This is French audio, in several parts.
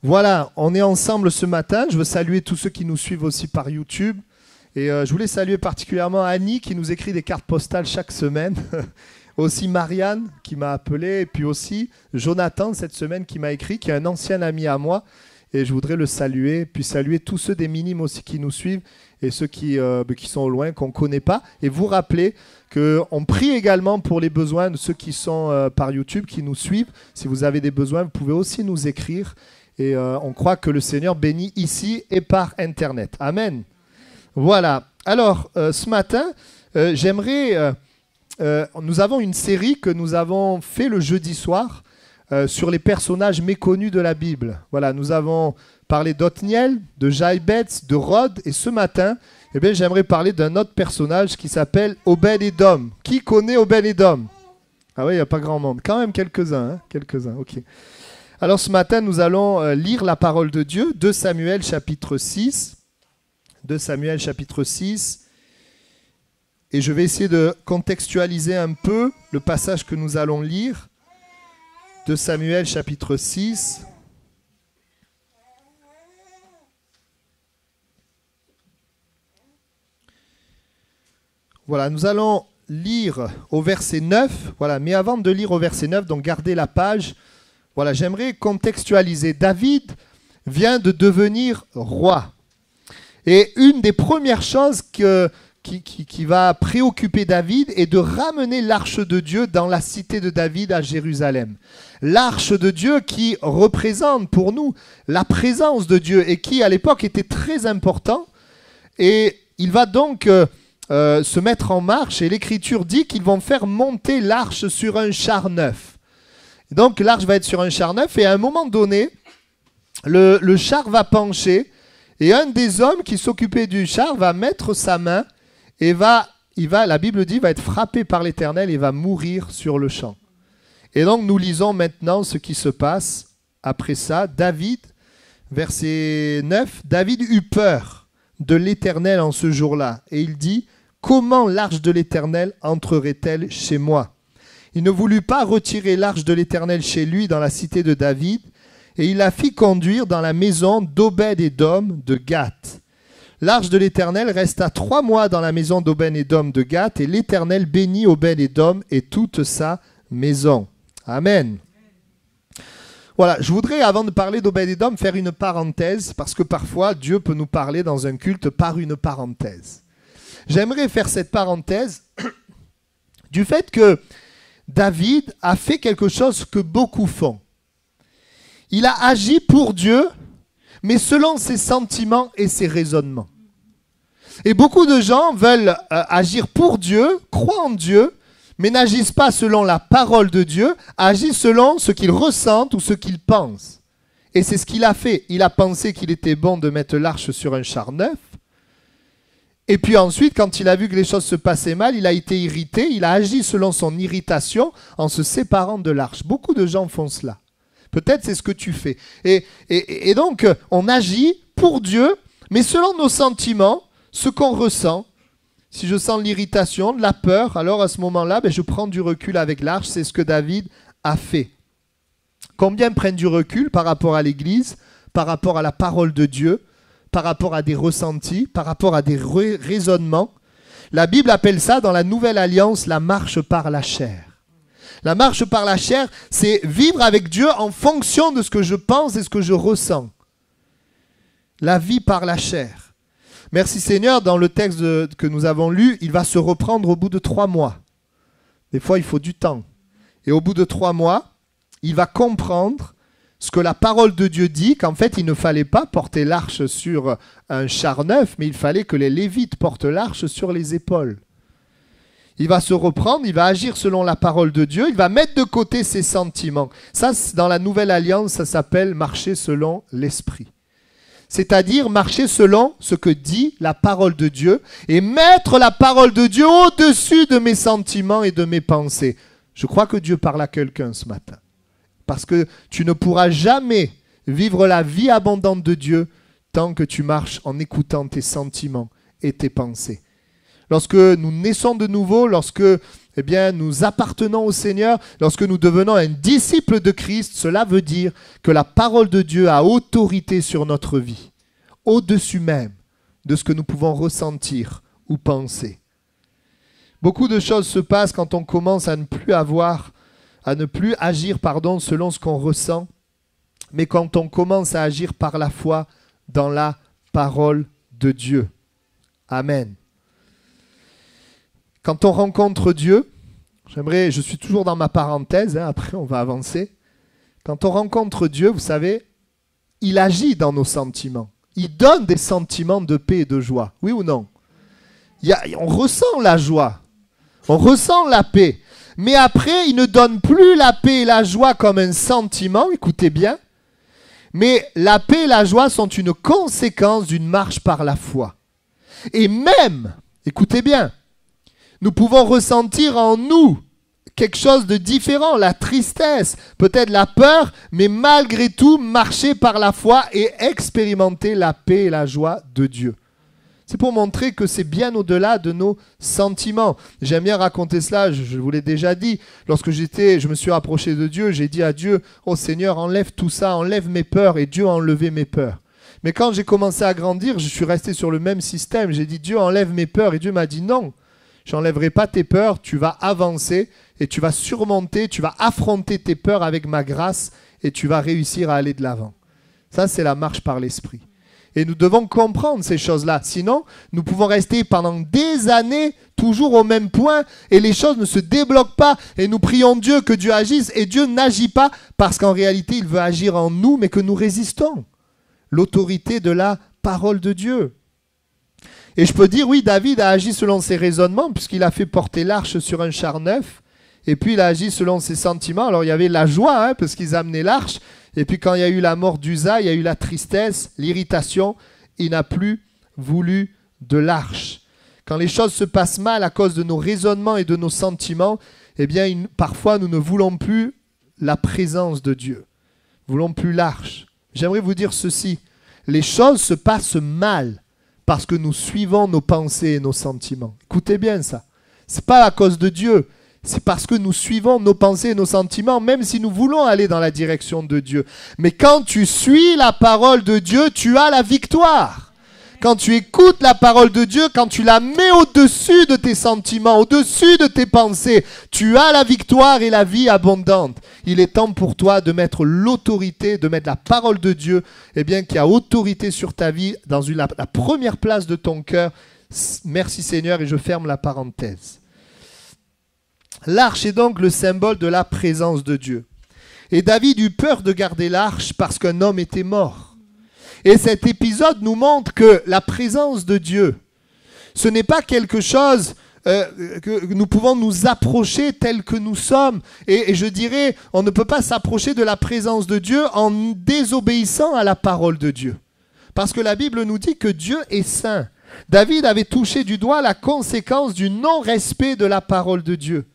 Voilà, on est ensemble ce matin. Je veux saluer tous ceux qui nous suivent aussi par YouTube. Et je voulais saluer particulièrement Annie qui nous écrit des cartes postales chaque semaine. Aussi Marianne qui m'a appelé. Et puis aussi Jonathan cette semaine qui m'a écrit, qui est un ancien ami à moi. Et je voudrais le saluer. Puis saluer tous ceux des minimes aussi qui nous suivent. Et ceux qui sont au loin, qu'on ne connaît pas. Et vous rappeler qu'on prie également pour les besoins de ceux qui sont par YouTube, qui nous suivent. Si vous avez des besoins, vous pouvez aussi nous écrire. Et on croit que le Seigneur bénit ici et par Internet. Amen. Voilà. Alors, ce matin, nous avons une série que nous avons fait le jeudi soir sur les personnages méconnus de la Bible. Voilà, nous avons parlé d'Othniel, de Jaïbetz, de Rod. Et ce matin, j'aimerais parler d'un autre personnage qui s'appelle Obed-Édom. Qui connaît Obed-Édom? Ah oui, il n'y a pas grand monde. Quand même quelques-uns. Hein, quelques-uns, ok. Alors ce matin, nous allons lire la parole de Dieu, 2 Samuel chapitre 6. 2 Samuel chapitre 6. Et je vais essayer de contextualiser un peu le passage que nous allons lire. 2 Samuel chapitre 6. Voilà, nous allons lire au verset 9. Voilà, mais avant de lire au verset 9, donc gardez la page. Voilà, j'aimerais contextualiser. David vient de devenir roi. Et une des premières choses qui va préoccuper David est de ramener l'arche de Dieu dans la cité de David à Jérusalem. L'arche de Dieu qui représente pour nous la présence de Dieu et qui à l'époque était très important. Et il va donc se mettre en marche et l'Écriture dit qu'ils vont faire monter l'arche sur un char neuf. Donc l'arche va être sur un char neuf et à un moment donné, le char va pencher et un des hommes qui s'occupait du char va mettre sa main et la Bible dit, va être frappé par l'Éternel et va mourir sur le champ. Et donc nous lisons maintenant ce qui se passe après ça. David, verset 9, David eut peur de l'Éternel en ce jour-là et il dit, comment l'arche de l'Éternel entrerait-elle chez moi ? Il ne voulut pas retirer l'arche de l'Éternel chez lui dans la cité de David, et il la fit conduire dans la maison d'Obed-Édom de Gath. L'arche de l'Éternel resta 3 mois dans la maison d'Obed-Édom de Gath, et l'Éternel bénit Obed-Édom et toute sa maison. Amen. Voilà, je voudrais, avant de parler d'Obed-Édom, faire une parenthèse, parce que parfois, Dieu peut nous parler dans un culte par une parenthèse. J'aimerais faire cette parenthèse du fait que David a fait quelque chose que beaucoup font. Il a agi pour Dieu, mais selon ses sentiments et ses raisonnements. Et beaucoup de gens veulent agir pour Dieu, croient en Dieu, mais n'agissent pas selon la parole de Dieu, agissent selon ce qu'ils ressentent ou ce qu'ils pensent. Et c'est ce qu'il a fait. Il a pensé qu'il était bon de mettre l'arche sur un char neuf. Et puis ensuite, quand il a vu que les choses se passaient mal, il a été irrité, il a agi selon son irritation en se séparant de l'arche. Beaucoup de gens font cela. Peut-être c'est ce que tu fais. Et donc, on agit pour Dieu, mais selon nos sentiments, ce qu'on ressent. Si je sens l'irritation, de la peur, alors à ce moment-là, je prends du recul avec l'arche. C'est ce que David a fait. Combien prennent du recul par rapport à l'Église, par rapport à la parole de Dieu, par rapport à des ressentis, par rapport à des raisonnements. La Bible appelle ça, dans la Nouvelle Alliance, la marche par la chair. La marche par la chair, c'est vivre avec Dieu en fonction de ce que je pense et ce que je ressens. La vie par la chair. Merci Seigneur, dans le texte que nous avons lu, il va se reprendre au bout de 3 mois. Des fois, il faut du temps. Et au bout de 3 mois, il va comprendre ce que la parole de Dieu dit, qu'en fait, il ne fallait pas porter l'arche sur un char neuf, mais il fallait que les Lévites portent l'arche sur les épaules. Il va se reprendre, il va agir selon la parole de Dieu, il va mettre de côté ses sentiments. Ça, dans la Nouvelle Alliance, ça s'appelle marcher selon l'Esprit. C'est-à-dire marcher selon ce que dit la parole de Dieu et mettre la parole de Dieu au-dessus de mes sentiments et de mes pensées. Je crois que Dieu parle à quelqu'un ce matin. Parce que tu ne pourras jamais vivre la vie abondante de Dieu tant que tu marches en écoutant tes sentiments et tes pensées. Lorsque nous naissons de nouveau, lorsque eh bien, nous appartenons au Seigneur, lorsque nous devenons un disciple de Christ, cela veut dire que la parole de Dieu a autorité sur notre vie, au-dessus même de ce que nous pouvons ressentir ou penser. Beaucoup de choses se passent quand on commence à ne plus agir selon ce qu'on ressent, mais quand on commence à agir par la foi dans la parole de Dieu. Amen. Quand on rencontre Dieu, je suis toujours dans ma parenthèse, après on va avancer. Quand on rencontre Dieu, vous savez, il agit dans nos sentiments. Il donne des sentiments de paix et de joie. Oui ou non? On ressent la joie, on ressent la paix. Mais après, il ne donne plus la paix et la joie comme un sentiment, écoutez bien. Mais la paix et la joie sont une conséquence d'une marche par la foi. Et même, écoutez bien, nous pouvons ressentir en nous quelque chose de différent, la tristesse, peut-être la peur, mais malgré tout, marcher par la foi et expérimenter la paix et la joie de Dieu. C'est pour montrer que c'est bien au-delà de nos sentiments. J'aime bien raconter cela, je vous l'ai déjà dit. Lorsque je me suis rapproché de Dieu, j'ai dit à Dieu, « Oh Seigneur, enlève tout ça, enlève mes peurs. » Et Dieu a enlevé mes peurs. Mais quand j'ai commencé à grandir, je suis resté sur le même système. J'ai dit, Dieu, enlève mes peurs. Et Dieu m'a dit, non, je n'enlèverai pas tes peurs. Tu vas avancer et tu vas surmonter, tu vas affronter tes peurs avec ma grâce et tu vas réussir à aller de l'avant. Ça, c'est la marche par l'esprit. Et nous devons comprendre ces choses-là. Sinon, nous pouvons rester pendant des années toujours au même point et les choses ne se débloquent pas. Et nous prions Dieu que Dieu agisse et Dieu n'agit pas parce qu'en réalité, il veut agir en nous, mais que nous résistons. L'autorité de la parole de Dieu. Et je peux dire, oui, David a agi selon ses raisonnements puisqu'il a fait porter l'arche sur un char neuf. Et puis, il a agi selon ses sentiments. Alors, il y avait la joie parce qu'ils amenaient l'arche. Et puis quand il y a eu la mort d'Uza, il y a eu la tristesse, l'irritation. Il n'a plus voulu de l'arche. Quand les choses se passent mal à cause de nos raisonnements et de nos sentiments, eh bien parfois nous ne voulons plus la présence de Dieu. Nous ne voulons plus l'arche. J'aimerais vous dire ceci. Les choses se passent mal parce que nous suivons nos pensées et nos sentiments. Écoutez bien ça. Ce n'est pas à cause de Dieu. C'est parce que nous suivons nos pensées et nos sentiments, même si nous voulons aller dans la direction de Dieu. Mais quand tu suis la parole de Dieu, tu as la victoire. Quand tu écoutes la parole de Dieu, quand tu la mets au-dessus de tes sentiments, au-dessus de tes pensées, tu as la victoire et la vie abondante. Il est temps pour toi de mettre l'autorité, de mettre la parole de Dieu, qui a autorité sur ta vie, dans la première place de ton cœur. Merci Seigneur, et je ferme la parenthèse. L'arche est donc le symbole de la présence de Dieu. Et David eut peur de garder l'arche parce qu'un homme était mort. Et cet épisode nous montre que la présence de Dieu, ce n'est pas quelque chose que nous pouvons nous approcher tel que nous sommes. Et je dirais, on ne peut pas s'approcher de la présence de Dieu en désobéissant à la parole de Dieu. Parce que la Bible nous dit que Dieu est saint. David avait touché du doigt la conséquence du non-respect de la parole de Dieu.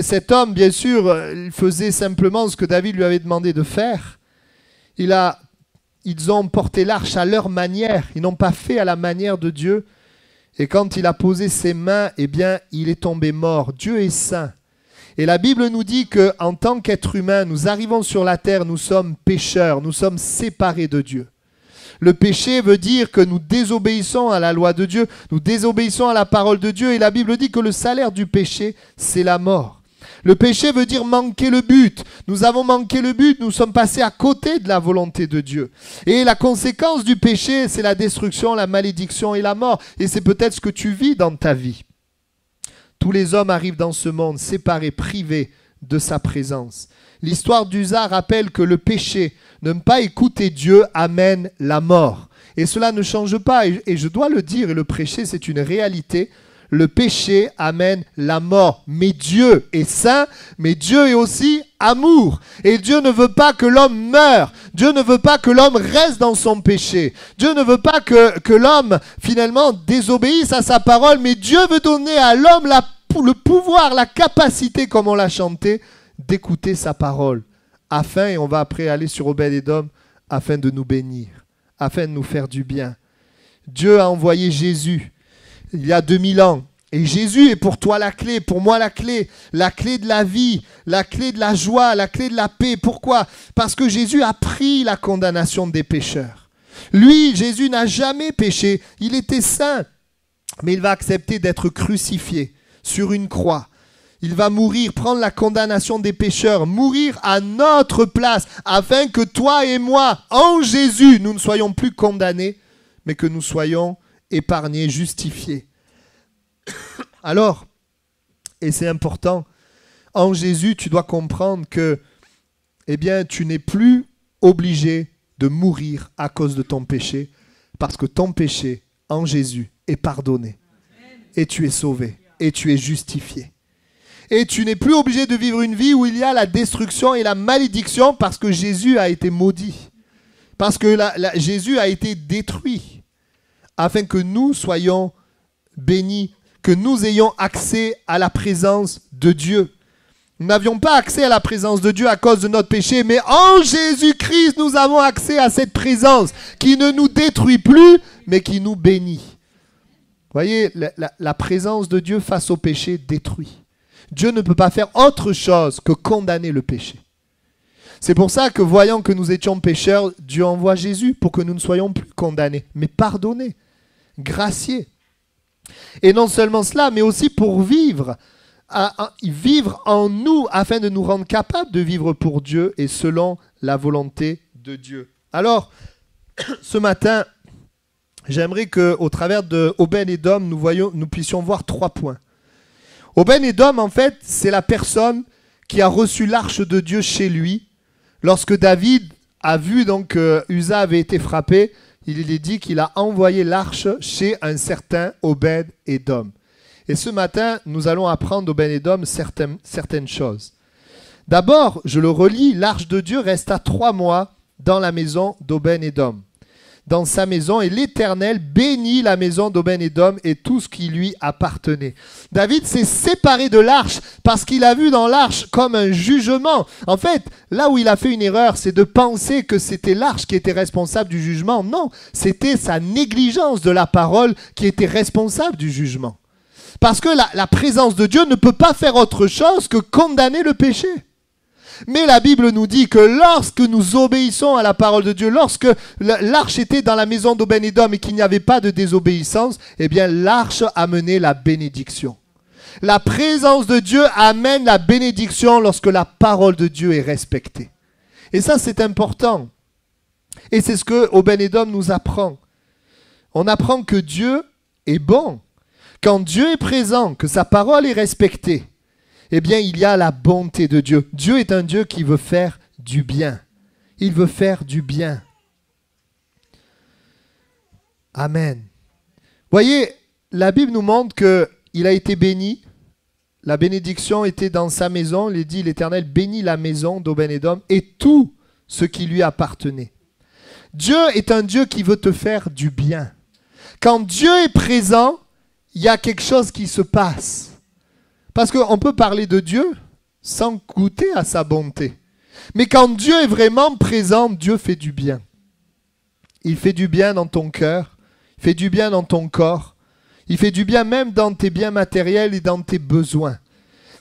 Cet homme, bien sûr, il faisait simplement ce que David lui avait demandé de faire. Ils ont porté l'arche à leur manière. Ils n'ont pas fait à la manière de Dieu. Et quand il a posé ses mains, il est tombé mort. Dieu est saint. Et la Bible nous dit qu'en tant qu'être humain, nous arrivons sur la terre, nous sommes pécheurs, nous sommes séparés de Dieu. Le péché veut dire que nous désobéissons à la loi de Dieu, nous désobéissons à la parole de Dieu, et la Bible dit que le salaire du péché, c'est la mort. Le péché veut dire manquer le but. Nous avons manqué le but, nous sommes passés à côté de la volonté de Dieu. Et la conséquence du péché, c'est la destruction, la malédiction et la mort. Et c'est peut-être ce que tu vis dans ta vie. Tous les hommes arrivent dans ce monde séparés, privés de sa présence. L'histoire d'Uza rappelle que le péché, ne pas écouter Dieu, amène la mort. Et cela ne change pas, et je dois le dire et le prêcher, c'est une réalité. Le péché amène la mort. Mais Dieu est saint, mais Dieu est aussi amour. Et Dieu ne veut pas que l'homme meure. Dieu ne veut pas que l'homme reste dans son péché. Dieu ne veut pas que l'homme, finalement, désobéisse à sa parole, mais Dieu veut donner à l'homme le pouvoir, la capacité, comme on l'a chanté, d'écouter sa parole, afin, et on va après aller sur Obed-Édom, afin de nous bénir, afin de nous faire du bien. Dieu a envoyé Jésus il y a 2000 ans, Et Jésus est pour toi la clé, pour moi la clé de la vie, la clé de la joie, la clé de la paix. Pourquoi? Parce que Jésus a pris la condamnation des pécheurs. Lui, Jésus n'a jamais péché, il était saint, mais il va accepter d'être crucifié sur une croix. Il va mourir, prendre la condamnation des pécheurs, mourir à notre place, afin que toi et moi, en Jésus, nous ne soyons plus condamnés, mais que nous soyons épargnés, justifiés. Alors, et c'est important, en Jésus, tu dois comprendre que, eh bien, tu n'es plus obligé de mourir à cause de ton péché, parce que ton péché, en Jésus, est pardonné. Et tu es sauvé, et tu es justifié. Et tu n'es plus obligé de vivre une vie où il y a la destruction et la malédiction, parce que Jésus a été maudit. Parce que Jésus a été détruit, afin que nous soyons bénis, que nous ayons accès à la présence de Dieu. Nous n'avions pas accès à la présence de Dieu à cause de notre péché, mais en Jésus-Christ, nous avons accès à cette présence qui ne nous détruit plus, mais qui nous bénit. Vous voyez, la présence de Dieu face au péché détruit. Dieu ne peut pas faire autre chose que condamner le péché. C'est pour ça que, voyant que nous étions pécheurs, Dieu envoie Jésus pour que nous ne soyons plus condamnés, mais pardonnés, graciés. Et non seulement cela, mais aussi pour vivre en nous afin de nous rendre capables de vivre pour Dieu et selon la volonté de Dieu. Alors, ce matin, j'aimerais qu'au travers de Obed-Édom, nous puissions voir 3 points. Obed-Édom, en fait, c'est la personne qui a reçu l'arche de Dieu chez lui. Lorsque David a vu donc Uza avait été frappé, il est dit qu'il a envoyé l'arche chez un certain Obed-Édom. Et ce matin, nous allons apprendre d'Obed-Édom certaines choses. D'abord, je le relis, l'arche de Dieu resta 3 mois dans la maison d'Obed-Édom, dans sa maison, et l'Éternel bénit la maison d'Obed-Édom et tout ce qui lui appartenait. David s'est séparé de l'arche parce qu'il a vu dans l'arche comme un jugement. En fait, là où il a fait une erreur, c'est de penser que c'était l'arche qui était responsable du jugement. Non, c'était sa négligence de la parole qui était responsable du jugement. Parce que la présence de Dieu ne peut pas faire autre chose que condamner le péché. Mais la Bible nous dit que lorsque nous obéissons à la parole de Dieu, lorsque l'arche était dans la maison d'Obed-Édom et qu'il n'y avait pas de désobéissance, eh bien l'arche amenait la bénédiction. La présence de Dieu amène la bénédiction lorsque la parole de Dieu est respectée. Et ça, c'est important. Et c'est ce que Obed-Édom nous apprend. On apprend que Dieu est bon. Quand Dieu est présent, que sa parole est respectée, eh bien, il y a la bonté de Dieu. Dieu est un Dieu qui veut faire du bien. Il veut faire du bien. Amen. Voyez, la Bible nous montre qu'il a été béni. La bénédiction était dans sa maison. Il est dit, l'Éternel bénit la maison d'Obed-Édom et tout ce qui lui appartenait. Dieu est un Dieu qui veut te faire du bien. Quand Dieu est présent, il y a quelque chose qui se passe. Parce qu'on peut parler de Dieu sans goûter à sa bonté. Mais quand Dieu est vraiment présent, Dieu fait du bien. Il fait du bien dans ton cœur, il fait du bien dans ton corps, il fait du bien même dans tes biens matériels et dans tes besoins.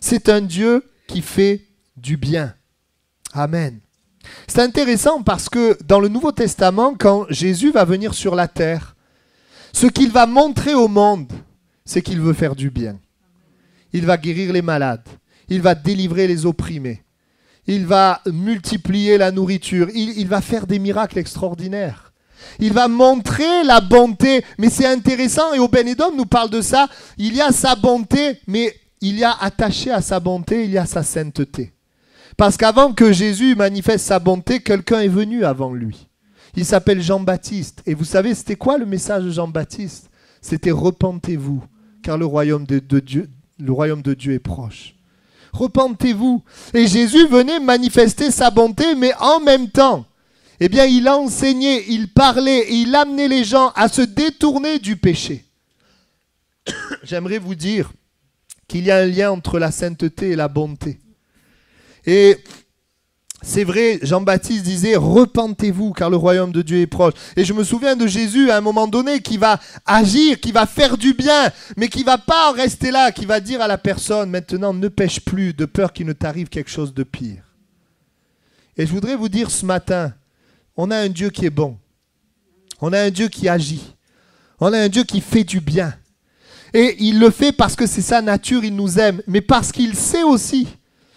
C'est un Dieu qui fait du bien. Amen. C'est intéressant parce que dans le Nouveau Testament, quand Jésus va venir sur la terre, ce qu'il va montrer au monde, c'est qu'il veut faire du bien. Il va guérir les malades. Il va délivrer les opprimés. Il va multiplier la nourriture. Il va faire des miracles extraordinaires. Il va montrer la bonté. Mais c'est intéressant, et Obed-Édom nous parle de ça. Il y a sa bonté, mais il y a attaché à sa bonté, il y a sa sainteté. Parce qu'avant que Jésus manifeste sa bonté, quelqu'un est venu avant lui. Il s'appelle Jean-Baptiste. Et vous savez, c'était quoi le message de Jean-Baptiste? C'était « Repentez-vous, car le royaume de Dieu est proche. » Repentez-vous. Et Jésus venait manifester sa bonté, mais en même temps, eh bien, il enseignait, il parlait, et il amenait les gens à se détourner du péché. J'aimerais vous dire qu'il y a un lien entre la sainteté et la bonté. Et C'est vrai, Jean-Baptiste disait « Repentez-vous, car le royaume de Dieu est proche ». Et je me souviens de Jésus à un moment donné qui va agir, qui va faire du bien, mais qui ne va pas rester là, qui va dire à la personne « Maintenant, ne pêche plus, de peur qu'il ne t'arrive quelque chose de pire ». Et je voudrais vous dire ce matin, on a un Dieu qui est bon. On a un Dieu qui agit. On a un Dieu qui fait du bien. Et il le fait parce que c'est sa nature, il nous aime, mais parce qu'il sait aussi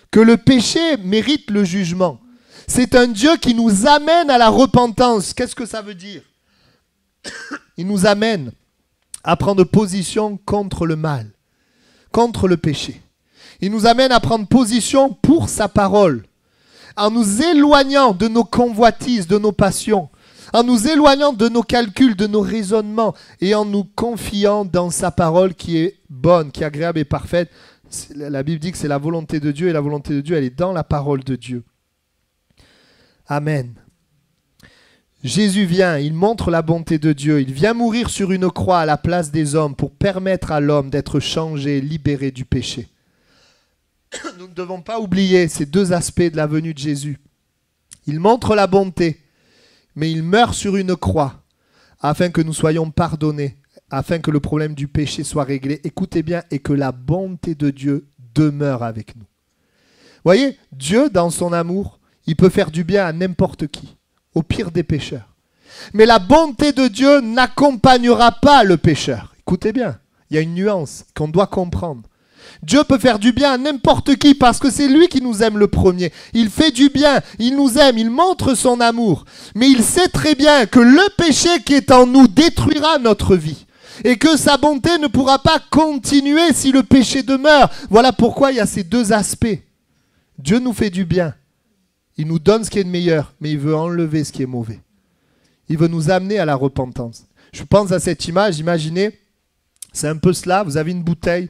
que le péché mérite le jugement. C'est un Dieu qui nous amène à la repentance. Qu'est-ce que ça veut dire? Il nous amène à prendre position contre le mal, contre le péché. Il nous amène à prendre position pour sa parole, en nous éloignant de nos convoitises, de nos passions, en nous éloignant de nos calculs, de nos raisonnements, et en nous confiant dans sa parole qui est bonne, qui est agréable et parfaite. La Bible dit que c'est la volonté de Dieu, et la volonté de Dieu, elle est dans la parole de Dieu. Amen. Jésus vient, il montre la bonté de Dieu. Il vient mourir sur une croix à la place des hommes pour permettre à l'homme d'être changé, libéré du péché. Nous ne devons pas oublier ces deux aspects de la venue de Jésus. Il montre la bonté, mais il meurt sur une croix afin que nous soyons pardonnés, afin que le problème du péché soit réglé. Écoutez bien, et que la bonté de Dieu demeure avec nous. Voyez, Dieu, dans son amour, il peut faire du bien à n'importe qui, au pire des pécheurs. Mais la bonté de Dieu n'accompagnera pas le pécheur. Écoutez bien, il y a une nuance qu'on doit comprendre. Dieu peut faire du bien à n'importe qui parce que c'est lui qui nous aime le premier. Il fait du bien, il nous aime, il montre son amour. Mais il sait très bien que le péché qui est en nous détruira notre vie. Et que sa bonté ne pourra pas continuer si le péché demeure. Voilà pourquoi il y a ces deux aspects. Dieu nous fait du bien. Il nous donne ce qui est de meilleur, mais il veut enlever ce qui est mauvais. Il veut nous amener à la repentance. Je pense à cette image, imaginez, c'est un peu cela, vous avez une bouteille,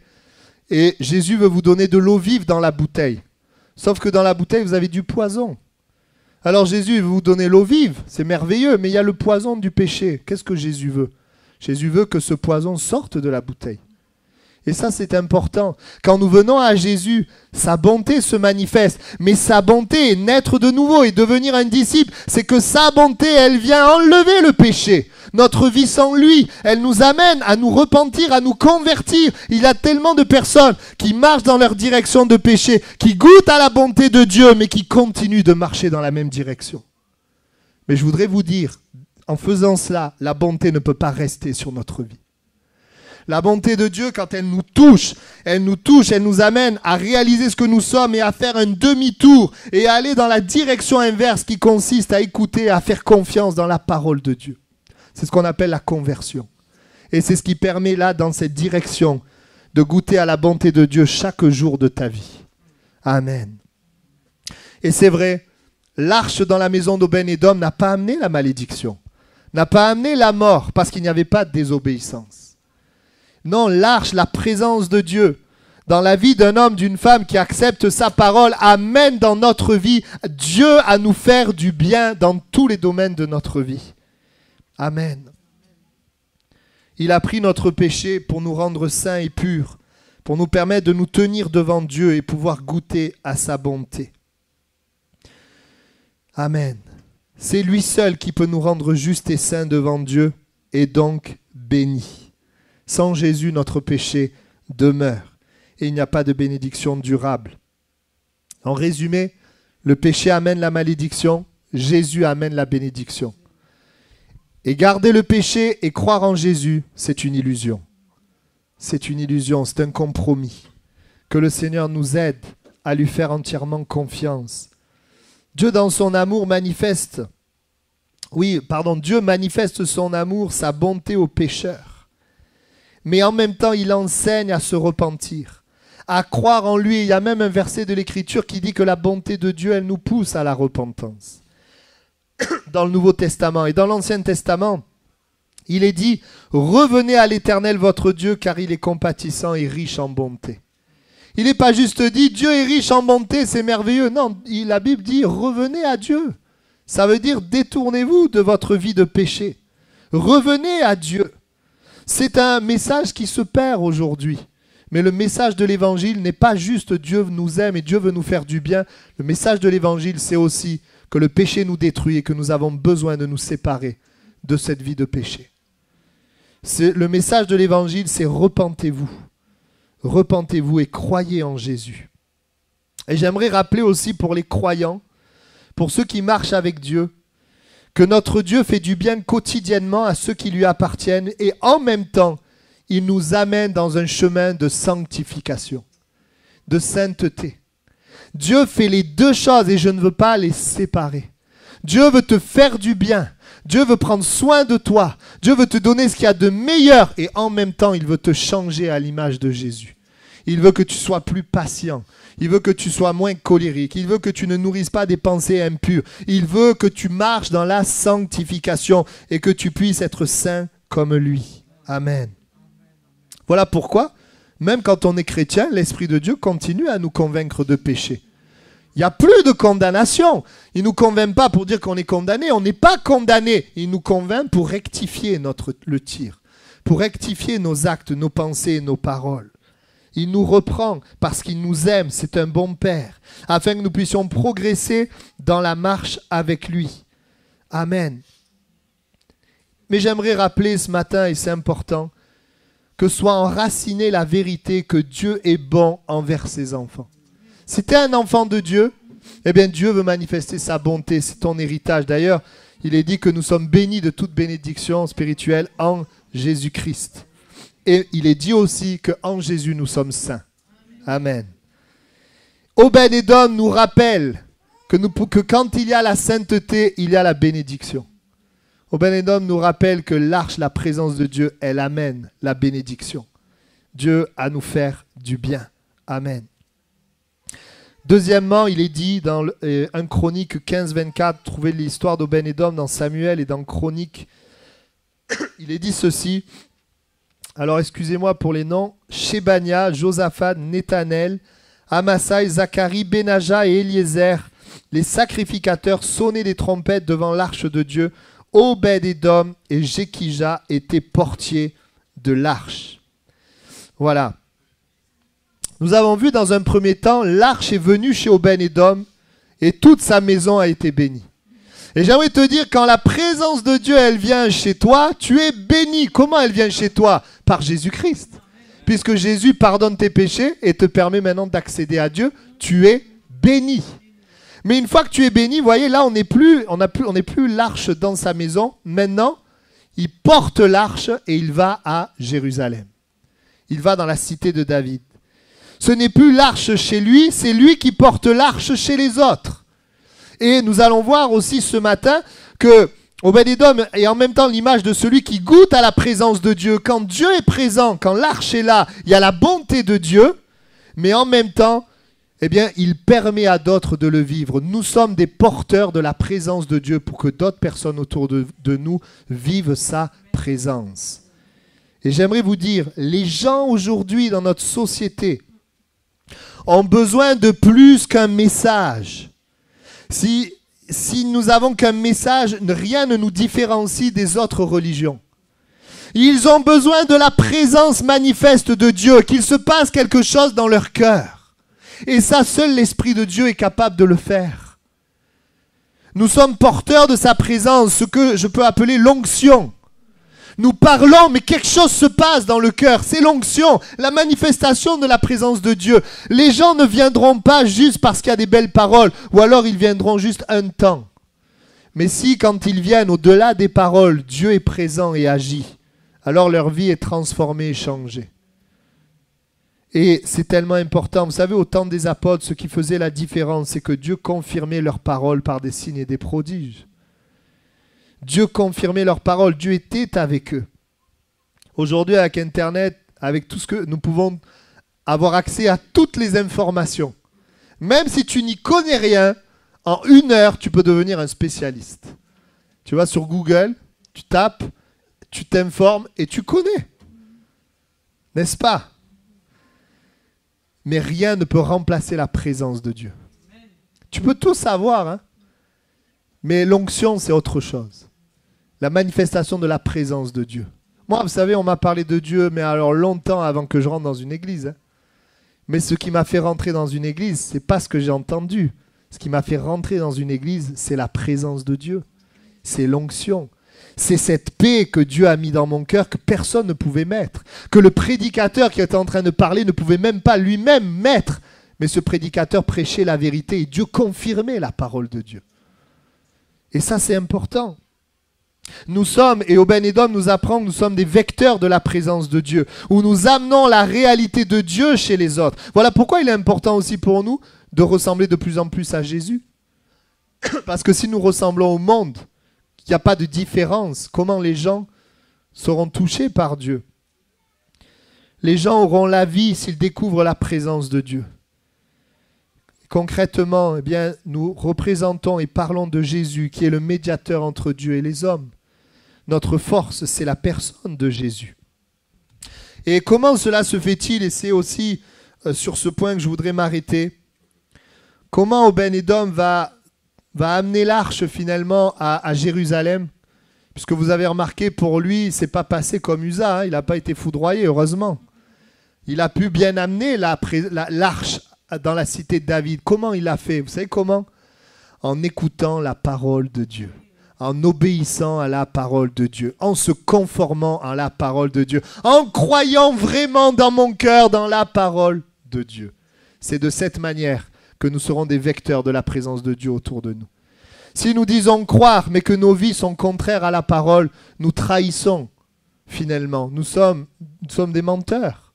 et Jésus veut vous donner de l'eau vive dans la bouteille. Sauf que dans la bouteille, vous avez du poison. Alors Jésus veut vous donner l'eau vive, c'est merveilleux, mais il y a le poison du péché. Qu'est-ce que Jésus veut? Jésus veut que ce poison sorte de la bouteille. Et ça, c'est important. Quand nous venons à Jésus, sa bonté se manifeste. Mais sa bonté est naître de nouveau et devenir un disciple. C'est que sa bonté, elle vient enlever le péché. Notre vie sans lui, elle nous amène à nous repentir, à nous convertir. Il y a tellement de personnes qui marchent dans leur direction de péché, qui goûtent à la bonté de Dieu, mais qui continuent de marcher dans la même direction. Mais je voudrais vous dire, en faisant cela, la bonté ne peut pas rester sur notre vie. La bonté de Dieu, quand elle nous touche, elle nous amène à réaliser ce que nous sommes et à faire un demi-tour et à aller dans la direction inverse qui consiste à écouter, à faire confiance dans la parole de Dieu. C'est ce qu'on appelle la conversion. Et c'est ce qui permet là, dans cette direction, de goûter à la bonté de Dieu chaque jour de ta vie. Amen. Et c'est vrai, l'arche dans la maison d'Obed-Édom n'a pas amené la malédiction, n'a pas amené la mort parce qu'il n'y avait pas de désobéissance. Non, l'arche, la présence de Dieu, dans la vie d'un homme, d'une femme qui accepte sa parole, amène dans notre vie Dieu à nous faire du bien dans tous les domaines de notre vie. Amen. Il a pris notre péché pour nous rendre saints et purs, pour nous permettre de nous tenir devant Dieu et pouvoir goûter à sa bonté. Amen. C'est lui seul qui peut nous rendre justes et saints devant Dieu et donc bénis. Sans Jésus, notre péché demeure et il n'y a pas de bénédiction durable. En résumé, le péché amène la malédiction, Jésus amène la bénédiction. Et garder le péché et croire en Jésus, c'est une illusion. C'est une illusion, c'est un compromis. Que le Seigneur nous aide à lui faire entièrement confiance. Dieu, dans son amour, Dieu manifeste son amour, sa bonté aux pécheurs. Mais en même temps, il enseigne à se repentir, à croire en lui. Il y a même un verset de l'Écriture qui dit que la bonté de Dieu, elle nous pousse à la repentance. Dans le Nouveau Testament et dans l'Ancien Testament, il est dit « Revenez à l'Éternel votre Dieu, car il est compatissant et riche en bonté. » Il n'est pas juste dit « Dieu est riche en bonté, c'est merveilleux ». Non, la Bible dit « Revenez à Dieu ». Ça veut dire « Détournez-vous de votre vie de péché. Revenez à Dieu ». C'est un message qui se perd aujourd'hui. Mais le message de l'évangile n'est pas juste Dieu nous aime et Dieu veut nous faire du bien. Le message de l'évangile, c'est aussi que le péché nous détruit et que nous avons besoin de nous séparer de cette vie de péché. Le message de l'évangile, c'est repentez-vous. Repentez-vous et croyez en Jésus. Et j'aimerais rappeler aussi pour les croyants, pour ceux qui marchent avec Dieu, que notre Dieu fait du bien quotidiennement à ceux qui lui appartiennent et en même temps, il nous amène dans un chemin de sanctification, de sainteté. Dieu fait les deux choses et je ne veux pas les séparer. Dieu veut te faire du bien. Dieu veut prendre soin de toi. Dieu veut te donner ce qu'il y a de meilleur et en même temps, il veut te changer à l'image de Jésus. Il veut que tu sois plus patient. Il veut que tu sois moins colérique. Il veut que tu ne nourrisses pas des pensées impures. Il veut que tu marches dans la sanctification et que tu puisses être saint comme lui. Amen. Voilà pourquoi, même quand on est chrétien, l'Esprit de Dieu continue à nous convaincre de péché. Il n'y a plus de condamnation. Il ne nous convainc pas pour dire qu'on est condamné. On n'est pas condamné. Il nous convainc pour rectifier le tir, pour rectifier nos actes, nos pensées, nos paroles. Il nous reprend parce qu'il nous aime, c'est un bon Père, afin que nous puissions progresser dans la marche avec lui. Amen. Mais j'aimerais rappeler ce matin, et c'est important, que soit enracinée la vérité que Dieu est bon envers ses enfants. Si tu es un enfant de Dieu, eh bien Dieu veut manifester sa bonté, c'est ton héritage. D'ailleurs, il est dit que nous sommes bénis de toute bénédiction spirituelle en Jésus-Christ. Et il est dit aussi qu'en Jésus, nous sommes saints. Amen. Obed-Édom nous rappelle que quand il y a la sainteté, il y a la bénédiction. Obed-Édom nous rappelle que l'arche, la présence de Dieu, elle amène la bénédiction. Dieu à nous faire du bien. Amen. Deuxièmement, il est dit dans 1 Chronique 15-24, trouvez l'histoire d'Obed-Édom dans Samuel et dans Chronique, il est dit ceci. Alors excusez-moi pour les noms, Shebania, Josaphat, Nethanel, Amasai, Zacharie, Benaja et Eliezer, les sacrificateurs sonnaient des trompettes devant l'arche de Dieu. Obed-Édom et Jékija étaient portiers de l'arche. Voilà. Nous avons vu dans un premier temps, l'arche est venue chez Obed-Édom et toute sa maison a été bénie. Et j'aimerais te dire, quand la présence de Dieu, elle vient chez toi, tu es béni. Comment elle vient chez toi? Par Jésus-Christ. Puisque Jésus pardonne tes péchés et te permet maintenant d'accéder à Dieu, tu es béni. Mais une fois que tu es béni, vous voyez, là, on n'est plus l'arche dans sa maison. Maintenant, il porte l'arche et il va à Jérusalem. Il va dans la cité de David. Ce n'est plus l'arche chez lui, c'est lui qui porte l'arche chez les autres. Et nous allons voir aussi ce matin que Obed-Édom est en même temps l'image de celui qui goûte à la présence de Dieu. Quand Dieu est présent, quand l'arche est là, il y a la bonté de Dieu, mais en même temps, eh bien, il permet à d'autres de le vivre. Nous sommes des porteurs de la présence de Dieu pour que d'autres personnes autour de nous vivent sa présence. Et j'aimerais vous dire, les gens aujourd'hui dans notre société ont besoin de plus qu'un message. Si nous avons qu'un message, rien ne nous différencie des autres religions. Ils ont besoin de la présence manifeste de Dieu, qu'il se passe quelque chose dans leur cœur. Et ça, seul l'Esprit de Dieu est capable de le faire. Nous sommes porteurs de sa présence, ce que je peux appeler l'onction. Nous parlons, mais quelque chose se passe dans le cœur. C'est l'onction, la manifestation de la présence de Dieu. Les gens ne viendront pas juste parce qu'il y a des belles paroles, ou alors ils viendront juste un temps. Mais si, quand ils viennent au-delà des paroles, Dieu est présent et agit, alors leur vie est transformée et changée. Et c'est tellement important. Vous savez, au temps des apôtres, ce qui faisait la différence, c'est que Dieu confirmait leurs paroles par des signes et des prodiges. Dieu confirmait leurs paroles, Dieu était avec eux. Aujourd'hui, avec Internet, avec tout ce que nous pouvons avoir accès à toutes les informations. Même si tu n'y connais rien, en 1 heure, tu peux devenir un spécialiste. Tu vas sur Google, tu tapes, tu t'informes et tu connais. N'est-ce pas? Mais rien ne peut remplacer la présence de Dieu. Tu peux tout savoir, hein? Mais l'onction, c'est autre chose. La manifestation de la présence de Dieu. Moi, vous savez, on m'a parlé de Dieu, mais alors longtemps avant que je rentre dans une église. Hein. Mais ce qui m'a fait rentrer dans une église, c'est pas ce que j'ai entendu. Ce qui m'a fait rentrer dans une église, c'est la présence de Dieu. C'est l'onction. C'est cette paix que Dieu a mis dans mon cœur que personne ne pouvait mettre. Que le prédicateur qui était en train de parler ne pouvait même pas lui-même mettre. Mais ce prédicateur prêchait la vérité et Dieu confirmait la parole de Dieu. Et ça, c'est important. Nous sommes, et Obed-Edom nous apprend que nous sommes des vecteurs de la présence de Dieu, où nous amenons la réalité de Dieu chez les autres. Voilà pourquoi il est important aussi pour nous de ressembler de plus en plus à Jésus. Parce que si nous ressemblons au monde, qu'il n'y a pas de différence, comment les gens seront touchés par Dieu? Les gens auront la vie s'ils découvrent la présence de Dieu. Concrètement, eh bien, nous représentons et parlons de Jésus, qui est le médiateur entre Dieu et les hommes. Notre force, c'est la personne de Jésus. Et comment cela se fait-il? Et c'est aussi sur ce point que je voudrais m'arrêter. Comment Obed-Edom va amener l'arche finalement à Jérusalem? Puisque vous avez remarqué, pour lui, il ne s'est pas passé comme Uza, hein, il n'a pas été foudroyé, heureusement. Il a pu bien amener l'arche dans la cité de David. Comment il l'a fait? Vous savez comment? En écoutant la parole de Dieu. En obéissant à la parole de Dieu, en se conformant à la parole de Dieu, en croyant vraiment dans mon cœur dans la parole de Dieu. C'est de cette manière que nous serons des vecteurs de la présence de Dieu autour de nous. Si nous disons croire, mais que nos vies sont contraires à la parole, nous trahissons finalement. Nous sommes des menteurs.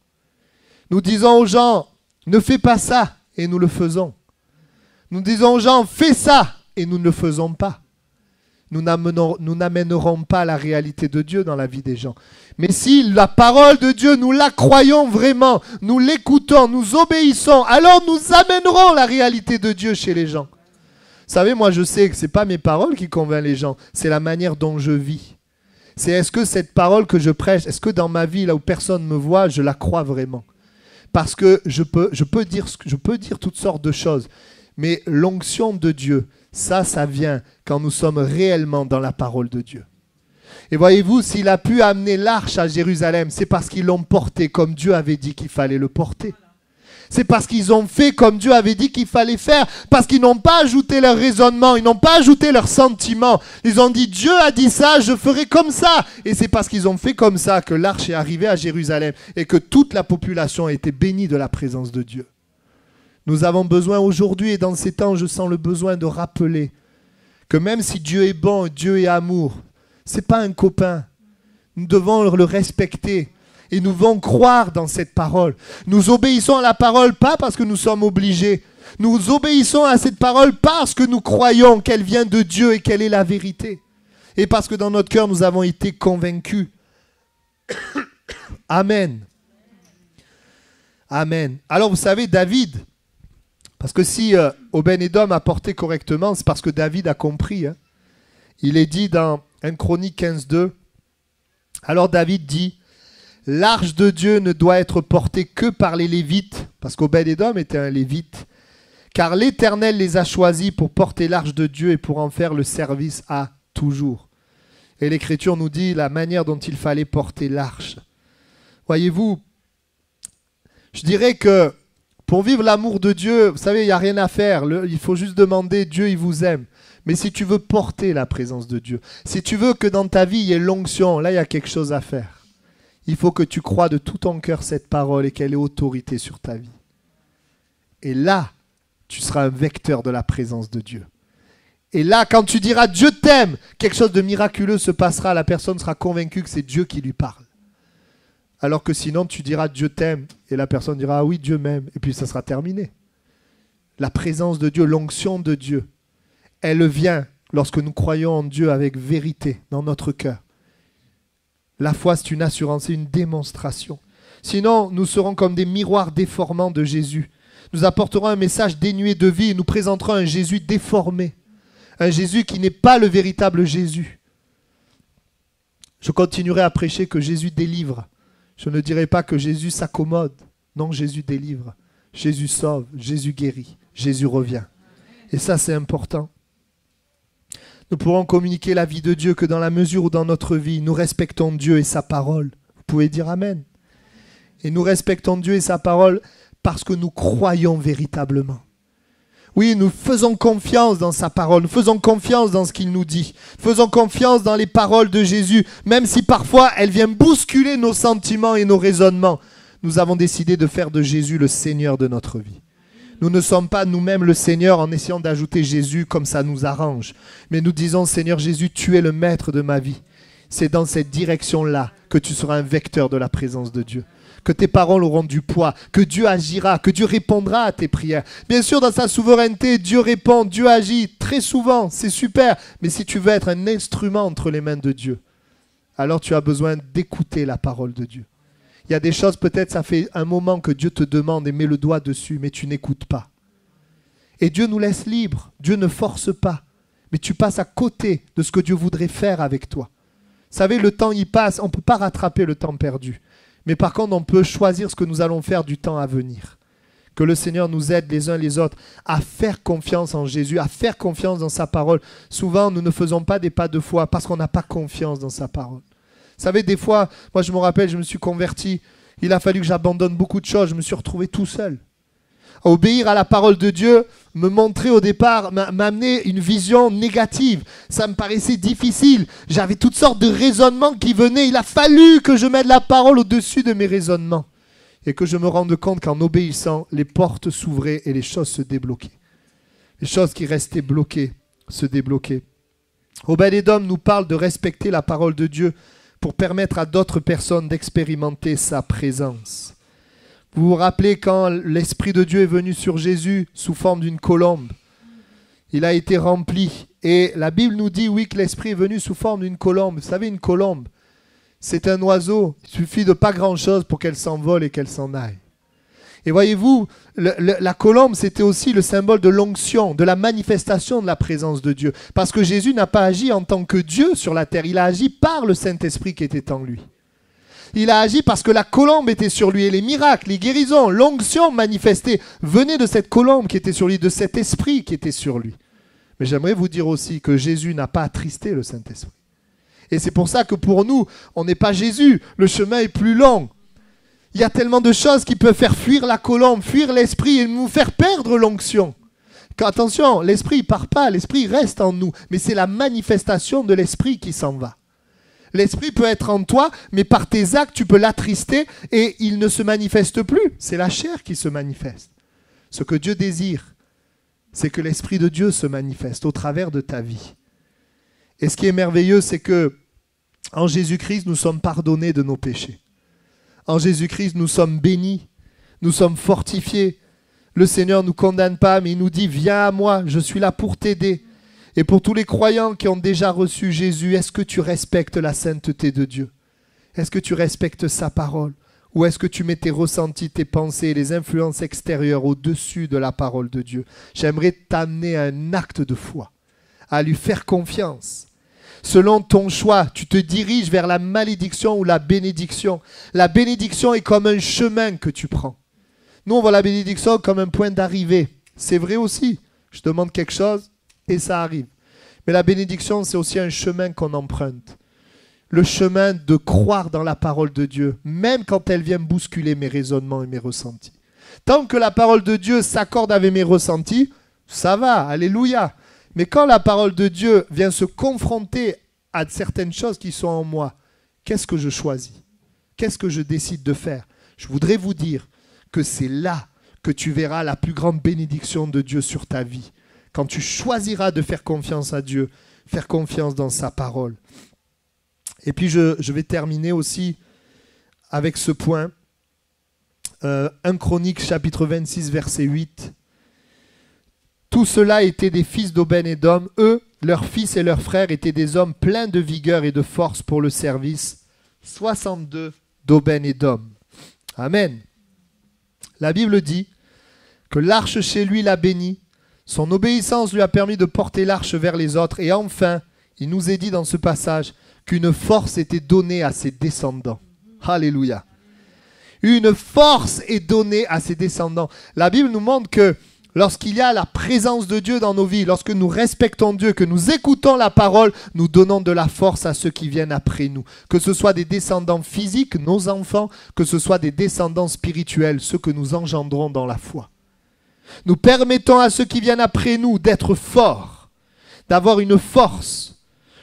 Nous disons aux gens, ne fais pas ça, et nous le faisons. Nous disons aux gens, fais ça, et nous ne le faisons pas. Nous n'amènerons pas la réalité de Dieu dans la vie des gens. Mais si la parole de Dieu, nous la croyons vraiment, nous l'écoutons, nous obéissons, alors nous amènerons la réalité de Dieu chez les gens. Vous savez, moi je sais que ce n'est pas mes paroles qui convainquent les gens, c'est la manière dont je vis. C'est est-ce que cette parole que je prêche, est-ce que dans ma vie, là où personne ne me voit, je la crois vraiment? Parce que je peux dire toutes sortes de choses, mais l'onction de Dieu, ça vient quand nous sommes réellement dans la parole de Dieu. Et voyez-vous, s'il a pu amener l'arche à Jérusalem, c'est parce qu'ils l'ont porté comme Dieu avait dit qu'il fallait le porter. C'est parce qu'ils ont fait comme Dieu avait dit qu'il fallait faire. Parce qu'ils n'ont pas ajouté leur raisonnement, ils n'ont pas ajouté leurs sentiments. Ils ont dit, Dieu a dit ça, je ferai comme ça. Et c'est parce qu'ils ont fait comme ça que l'arche est arrivée à Jérusalem et que toute la population a été bénie de la présence de Dieu. Nous avons besoin aujourd'hui, et dans ces temps, je sens le besoin de rappeler que même si Dieu est bon, Dieu est amour, ce n'est pas un copain. Nous devons le respecter et nous devons croire dans cette parole. Nous obéissons à la parole, pas parce que nous sommes obligés. Nous obéissons à cette parole parce que nous croyons qu'elle vient de Dieu et qu'elle est la vérité. Et parce que dans notre cœur, nous avons été convaincus. Amen. Amen. Alors vous savez, David... Parce que si Obed-Edom a porté correctement, c'est parce que David a compris. Hein. Il est dit dans 1 Chronique 15, 2. Alors David dit, l'arche de Dieu ne doit être portée que par les Lévites, parce qu'Obed-Edom était un Lévite, car l'Éternel les a choisis pour porter l'arche de Dieu et pour en faire le service à toujours. Et l'Écriture nous dit la manière dont il fallait porter l'arche. Voyez-vous, je dirais que pour vivre l'amour de Dieu, vous savez, il n'y a rien à faire. Il faut juste demander, Dieu, il vous aime. Mais si tu veux porter la présence de Dieu, si tu veux que dans ta vie, il y ait l'onction, là, il y a quelque chose à faire. Il faut que tu crois de tout ton cœur cette parole et qu'elle ait autorité sur ta vie. Et là, tu seras un vecteur de la présence de Dieu. Et là, quand tu diras « Dieu t'aime », quelque chose de miraculeux se passera. La personne sera convaincue que c'est Dieu qui lui parle. Alors que sinon, tu diras « Dieu t'aime » et la personne dira « Ah oui, Dieu m'aime » et puis ça sera terminé. La présence de Dieu, l'onction de Dieu, elle vient lorsque nous croyons en Dieu avec vérité dans notre cœur. La foi, c'est une assurance, c'est une démonstration. Sinon, nous serons comme des miroirs déformants de Jésus. Nous apporterons un message dénué de vie et nous présenterons un Jésus déformé. Un Jésus qui n'est pas le véritable Jésus. Je continuerai à prêcher que Jésus délivre. Je ne dirai pas que Jésus s'accommode. Non, Jésus délivre. Jésus sauve. Jésus guérit. Jésus revient. Et ça, c'est important. Nous pourrons communiquer la vie de Dieu que dans la mesure où dans notre vie, nous respectons Dieu et sa parole. Vous pouvez dire Amen. Et nous respectons Dieu et sa parole parce que nous croyons véritablement. Oui, nous faisons confiance dans sa parole, nous faisons confiance dans ce qu'il nous dit. Faisons confiance dans les paroles de Jésus, même si parfois elles viennent bousculer nos sentiments et nos raisonnements. Nous avons décidé de faire de Jésus le Seigneur de notre vie. Nous ne sommes pas nous-mêmes le Seigneur en essayant d'ajouter Jésus comme ça nous arrange. Mais nous disons, Seigneur Jésus, tu es le maître de ma vie. C'est dans cette direction-là que tu seras un vecteur de la présence de Dieu. Que tes paroles auront du poids, que Dieu agira, que Dieu répondra à tes prières. Bien sûr, dans sa souveraineté, Dieu répond, Dieu agit très souvent, c'est super. Mais si tu veux être un instrument entre les mains de Dieu, alors tu as besoin d'écouter la parole de Dieu. Il y a des choses, peut-être ça fait un moment que Dieu te demande et met le doigt dessus, mais tu n'écoutes pas. Et Dieu nous laisse libres, Dieu ne force pas, mais tu passes à côté de ce que Dieu voudrait faire avec toi. Vous savez, le temps y passe, on ne peut pas rattraper le temps perdu. Mais par contre, on peut choisir ce que nous allons faire du temps à venir. Que le Seigneur nous aide les uns les autres à faire confiance en Jésus, à faire confiance dans sa parole. Souvent, nous ne faisons pas des pas de foi parce qu'on n'a pas confiance dans sa parole. Vous savez, des fois, moi je me rappelle, je me suis converti. Il a fallu que j'abandonne beaucoup de choses. Je me suis retrouvé tout seul. Obéir à la parole de Dieu, me montrer au départ, m'amener une vision négative. Ça me paraissait difficile. J'avais toutes sortes de raisonnements qui venaient. Il a fallu que je mette la parole au-dessus de mes raisonnements. Et que je me rende compte qu'en obéissant, les portes s'ouvraient et les choses se débloquaient. Les choses qui restaient bloquées se débloquaient. Obed-Édom nous parle de respecter la parole de Dieu pour permettre à d'autres personnes d'expérimenter sa présence. Vous vous rappelez quand l'Esprit de Dieu est venu sur Jésus sous forme d'une colombe. Il a été rempli. Et la Bible nous dit, oui, que l'Esprit est venu sous forme d'une colombe. Vous savez, une colombe, c'est un oiseau. Il suffit de pas grand-chose pour qu'elle s'envole et qu'elle s'en aille. Et voyez-vous, la colombe, c'était aussi le symbole de l'onction, de la manifestation de la présence de Dieu. Parce que Jésus n'a pas agi en tant que Dieu sur la terre. Il a agi par le Saint-Esprit qui était en lui. Il a agi parce que la colombe était sur lui et les miracles, les guérisons, l'onction manifestée venaient de cette colombe qui était sur lui, de cet esprit qui était sur lui. Mais j'aimerais vous dire aussi que Jésus n'a pas attristé le Saint-Esprit. Et c'est pour ça que pour nous, on n'est pas Jésus. Le chemin est plus long. Il y a tellement de choses qui peuvent faire fuir la colombe, fuir l'esprit et nous faire perdre l'onction. Attention, l'esprit ne part pas, l'esprit reste en nous. Mais c'est la manifestation de l'esprit qui s'en va. L'esprit peut être en toi, mais par tes actes, tu peux l'attrister et il ne se manifeste plus. C'est la chair qui se manifeste. Ce que Dieu désire, c'est que l'Esprit de Dieu se manifeste au travers de ta vie. Et ce qui est merveilleux, c'est que en Jésus-Christ, nous sommes pardonnés de nos péchés. En Jésus-Christ, nous sommes bénis, nous sommes fortifiés. Le Seigneur ne nous condamne pas, mais il nous dit « Viens à moi, je suis là pour t'aider ». Et pour tous les croyants qui ont déjà reçu Jésus, est-ce que tu respectes la sainteté de Dieu? Est-ce que tu respectes sa parole? Ou est-ce que tu mets tes ressentis, tes pensées et les influences extérieures au-dessus de la parole de Dieu? J'aimerais t'amener à un acte de foi, à lui faire confiance. Selon ton choix, tu te diriges vers la malédiction ou la bénédiction. La bénédiction est comme un chemin que tu prends. Nous, on voit la bénédiction comme un point d'arrivée. C'est vrai aussi. Je demande quelque chose et ça arrive. Mais la bénédiction, c'est aussi un chemin qu'on emprunte. Le chemin de croire dans la parole de Dieu, même quand elle vient bousculer mes raisonnements et mes ressentis. Tant que la parole de Dieu s'accorde avec mes ressentis, ça va, alléluia. Mais quand la parole de Dieu vient se confronter à certaines choses qui sont en moi, qu'est-ce que je choisis? Qu'est-ce que je décide de faire? Je voudrais vous dire que c'est là que tu verras la plus grande bénédiction de Dieu sur ta vie. Quand tu choisiras de faire confiance à Dieu, faire confiance dans sa parole. Et puis je vais terminer aussi avec ce point. 1 Chroniques chapitre 26 verset 8. Tout cela étaient des fils d'Obed-Édom. Eux, leurs fils et leurs frères étaient des hommes pleins de vigueur et de force pour le service. 62 d'Obed-Édom. Amen. La Bible dit que l'arche chez lui l'a béni. Son obéissance lui a permis de porter l'arche vers les autres. Et enfin, il nous est dit dans ce passage qu'une force était donnée à ses descendants. Alléluia. Une force est donnée à ses descendants. La Bible nous montre que lorsqu'il y a la présence de Dieu dans nos vies, lorsque nous respectons Dieu, que nous écoutons la parole, nous donnons de la force à ceux qui viennent après nous. Que ce soit des descendants physiques, nos enfants, que ce soit des descendants spirituels, ceux que nous engendrons dans la foi. Nous permettons à ceux qui viennent après nous d'être forts, d'avoir une force.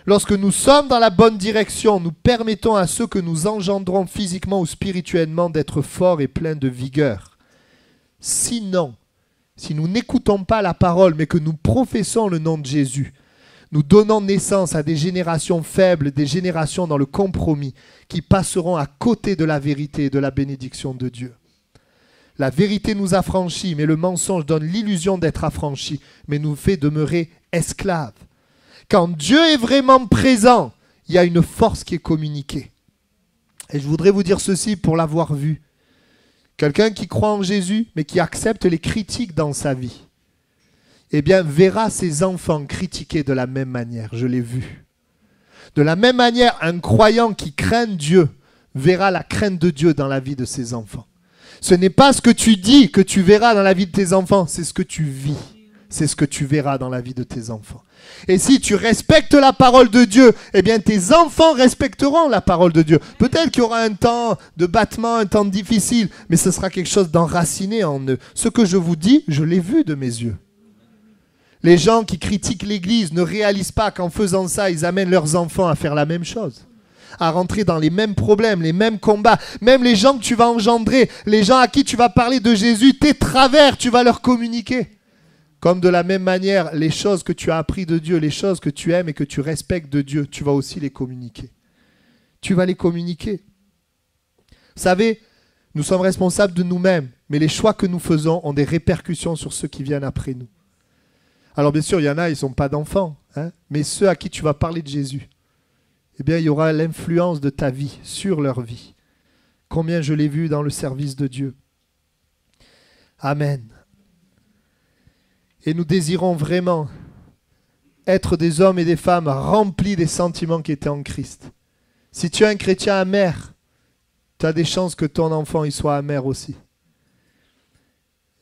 Lorsque nous sommes dans la bonne direction, nous permettons à ceux que nous engendrons physiquement ou spirituellement d'être forts et pleins de vigueur. Sinon, si nous n'écoutons pas la parole, mais que nous professons le nom de Jésus, nous donnons naissance à des générations faibles, des générations dans le compromis, qui passeront à côté de la vérité et de la bénédiction de Dieu. La vérité nous affranchit, mais le mensonge donne l'illusion d'être affranchi, mais nous fait demeurer esclaves. Quand Dieu est vraiment présent, il y a une force qui est communiquée. Et je voudrais vous dire ceci pour l'avoir vu. Quelqu'un qui croit en Jésus, mais qui accepte les critiques dans sa vie, eh bien, verra ses enfants critiqués de la même manière. Je l'ai vu. De la même manière, un croyant qui craint Dieu verra la crainte de Dieu dans la vie de ses enfants. Ce n'est pas ce que tu dis que tu verras dans la vie de tes enfants, c'est ce que tu vis. C'est ce que tu verras dans la vie de tes enfants. Et si tu respectes la parole de Dieu, eh bien tes enfants respecteront la parole de Dieu. Peut-être qu'il y aura un temps de battement, un temps difficile, mais ce sera quelque chose d'enraciné en eux. Ce que je vous dis, je l'ai vu de mes yeux. Les gens qui critiquent l'Église ne réalisent pas qu'en faisant ça, ils amènent leurs enfants à faire la même chose. À rentrer dans les mêmes problèmes, les mêmes combats. Même les gens que tu vas engendrer, les gens à qui tu vas parler de Jésus, tes travers, tu vas leur communiquer. Comme de la même manière, les choses que tu as appris de Dieu, les choses que tu aimes et que tu respectes de Dieu, tu vas aussi les communiquer. Tu vas les communiquer. Vous savez, nous sommes responsables de nous-mêmes, mais les choix que nous faisons ont des répercussions sur ceux qui viennent après nous. Alors bien sûr, il y en a, ils ne sont pas d'enfants, hein, mais ceux à qui tu vas parler de Jésus, eh bien, il y aura l'influence de ta vie sur leur vie. Combien je l'ai vu dans le service de Dieu. Amen. Et nous désirons vraiment être des hommes et des femmes remplis des sentiments qui étaient en Christ. Si tu es un chrétien amer, tu as des chances que ton enfant il soit amer aussi.